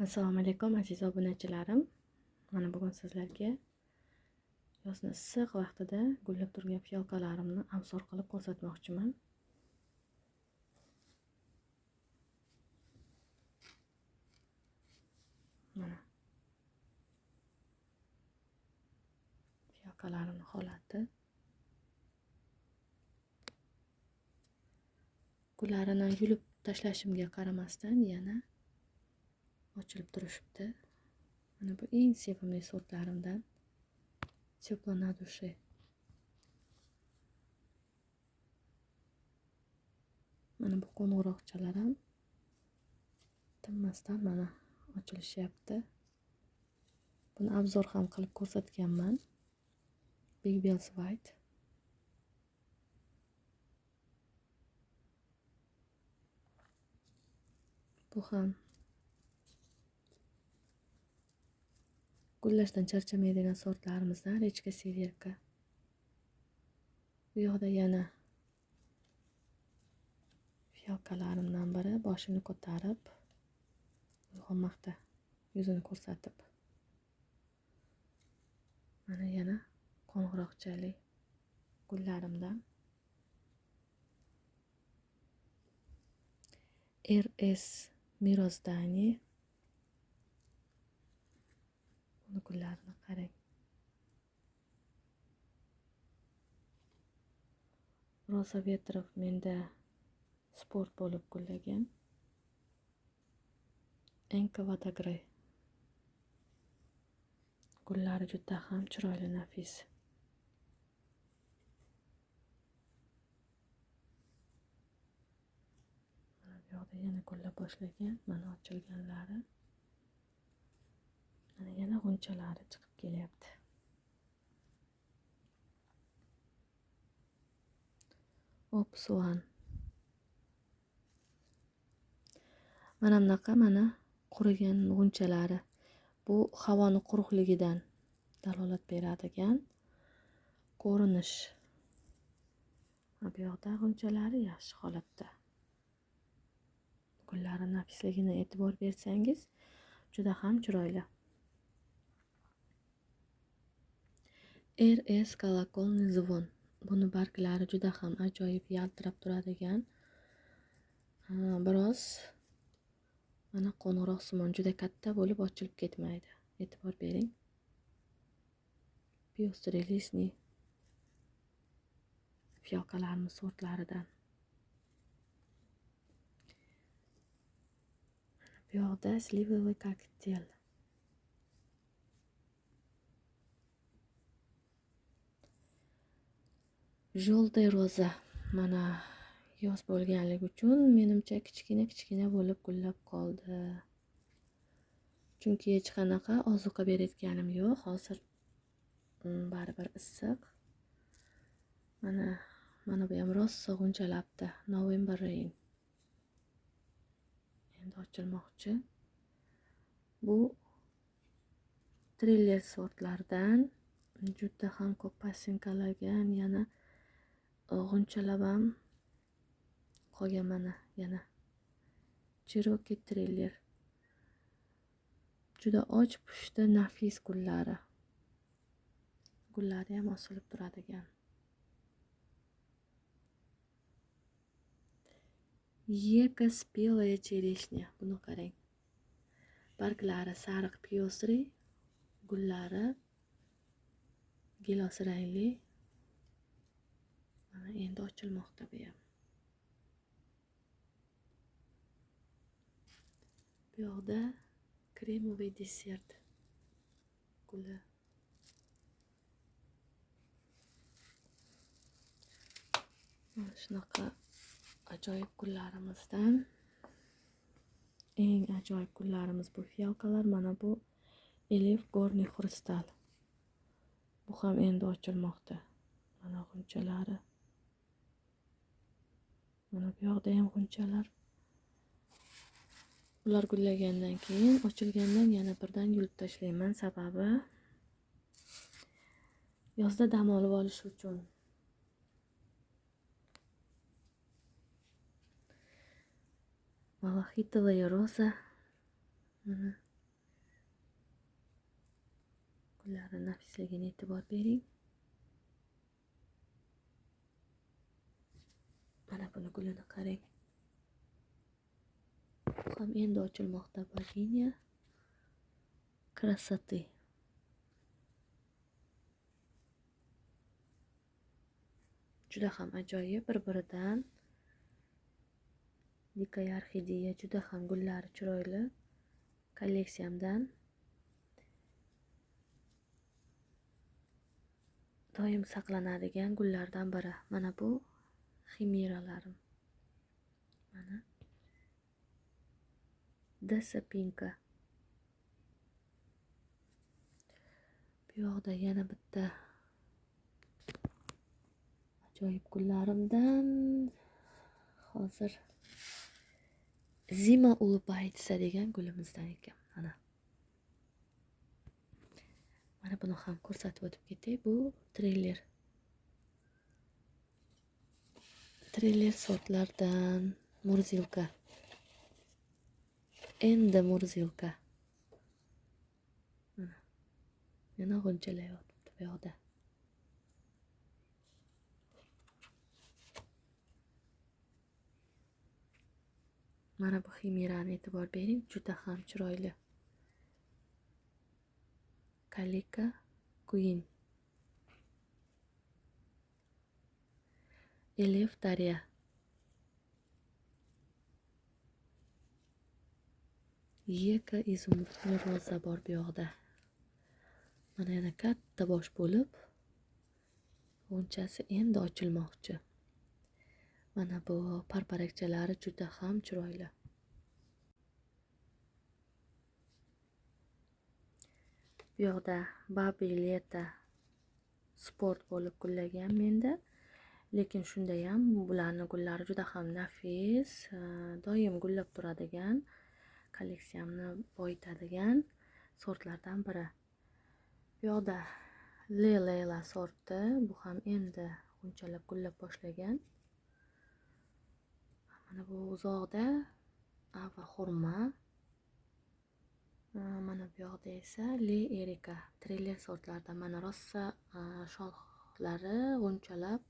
Assalomu alaykum aziz obunachilarim. Mana bugun sizlarga yozni issiq vaqtida gullab turgan fiyolkalarimni obzor qilib ko'rsatmoqchiman. Mana fiyolkalarimning holati. Gullarini yulib tashlashimga qaramasdan yana ochilib turishibdi. Mana bu eng sevimli sortlarimdan Тепло на душе. Mana bu qo'ng'iroqchalar ham tinmasdan mana ochilishyapti. Buni obzor ham qilib ko'rsatganman. Big Bells White. Bu ham gullashdan charchamaydigan sortlarimizdan Rechka Severka. Bu yoqda yana fiyolkalarimdan biri boshini ko'tarib uyg'onmoqda, yuzini ko'rsatib. Mana yana qo'ng'iroqchali gullarimdan RS Mirozdani. Buni gullarini qarang. Rosa Vetrov menda sport bo'lib gullagan. Enka Vodogray. Gullari juda ham chiroyli, nafis. Mana bu yoqda yana gullab boshlagan, mana ochilganlari. Mana yana g'unchalari chiqib kelyapti. Opsuan. Mana bunaqa mana qurigan g'unchalari. Bu havoni quruqligidan dalolat beradigan ko'rinish. Bu yoqda g'unchalari yaxshi holatda. Gullari nafisligini e'tibor bersangiz, juda ham chiroyli. RS Kolokolniy Zvon. Buni barglari juda ham ajoyib yaltirab turadigan. Biroz mana qo'ng'iroqsimon juda katta bo'lib ochilib ketmaydi. E'tibor bering. Pyostri Lisniy fiyolkalarimiz sortlaridan. Bu yoqda Slivoy koktel. Желтый roza. Mana yoz bo'lganligi uchun menimcha kichkina bo'lib gullab qoldi. Chunki hech qanaqa ozuqa berayotganim yo'q. Hozir baribir issiq. Mana bu ham rosa g'unchalabdi. November Rain. Endi ochilmoqchi. Bu triller sortlardan juda ham ko'p pasinkalagan, yana g'unchalab ham qolgan. Mana yana Cherokee triller. Juda och pushti, nafis gullari. Gullari ham osilib turadigan. Yeka Spelaya Chereshnya. Buni qarang. Barglari sariq pyostri, gullari gilos rangli. Mana endi ochilmoqda bu ham. Bu yoqda kremoviy desert guli. Mana shunaqa ajoyib gullarimizdan eng ajoyib gullarimiz bu fiyolkalar. Mana bu Elif Gorniy Xrustal. Bu ham endi ochilmoqda. Mana g'unchalari. Mana bu yoqda ham g'unchalar. Ular gullagandan keyin ochilgandan yana birdan yulib tashlayman, sababi yozda dam olib olish uchun. Malachitovoy roza. Mana Gullarning nafisligiga e'tibor bering. Mana buni gulini qarang. Bu ham endi ochilmoqda. Boginiya krasoti. Juda ham ajoyib, bir-biridan Dikaya orxideya juda ham gullari chiroyli kolleksiyamdan. Doim saqlanadigan gullardan biri. Mana bu ximiralarim. Mana Dasa Pinka. Bu yoqda yana bitta ajoyib gullarimdan hozir Zima Ulbaytsa degan gulimizdan ekan. Mana buni ham ko'rsatib o'tib ketay. Bu triller. Triller sortlardan Murzilka. Endi Murzilka. Yana g'unchalayapti bu yoqda. Mana bu ximirani e'tibor bering, juda ham chiroyli. Kalika Queen. Elif Darya. Yeka izumrudli roza bor bu yoqda. Mana yana katta bosh bo'lib, g'unchasi endi ochilmoqchi. Mana bu parparakchalari juda ham chiroyli. Bu yoqda Babileta sport bo'lib gullagan menda. Lekin shunda ham bularning gullari juda ham nafis, doim gullab turadigan, kolleksiyamni boyitadigan sortlardan biri. Bu yoqda Lela sorti, bu ham endi g'unchalab gullab boshlagan. Mana bu uzoqda Ava xurma. Mana bu yoqda esa Le Erika triller sortlardan. Mana rosa shoxlari g'unchalab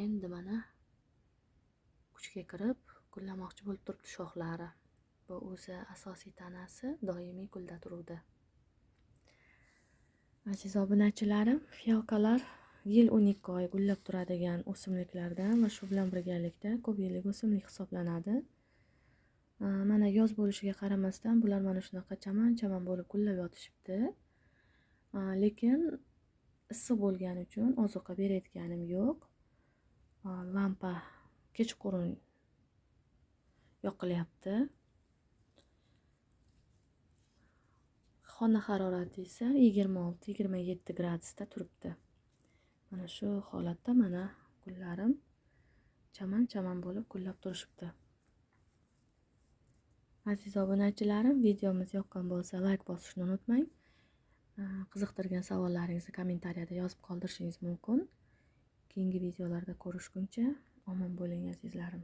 endi mana kuchga kirib gullamoqchi bo'lib turibdi shoxlari. Bu o'zi asosiy tanasi doimiy gulda turuvdi. Aziz obunachilarim, fiyolkalar yil 12 oy gullab turadigan o'simliklardan va shu bilan birgalikda ko'p yillik o'simlik hisoblanadi. Mana yoz bo'lishiga qaramasdan bular mana shunaqa chaman-chaman bo'lib gullab yotishibdi. Lekin issiq bo'lgani uchun ozuqa berayotganim yo'q. Lampa kechqurun yoqilyapti. Xona harorati esa 26-27 gradusda turibdi. Mana shu holatda mana gullarim chaman-chaman bo'lib gullab turishibdi. Aziz obunachilarim, videomiz yoqqan bo'lsa like bosishni unutmang. Qiziqtirgan savollaringizni kommentariyada yozib qoldirishingiz mumkin. Keyingi videolarda ko'rishguncha omon bo'ling azizlarim.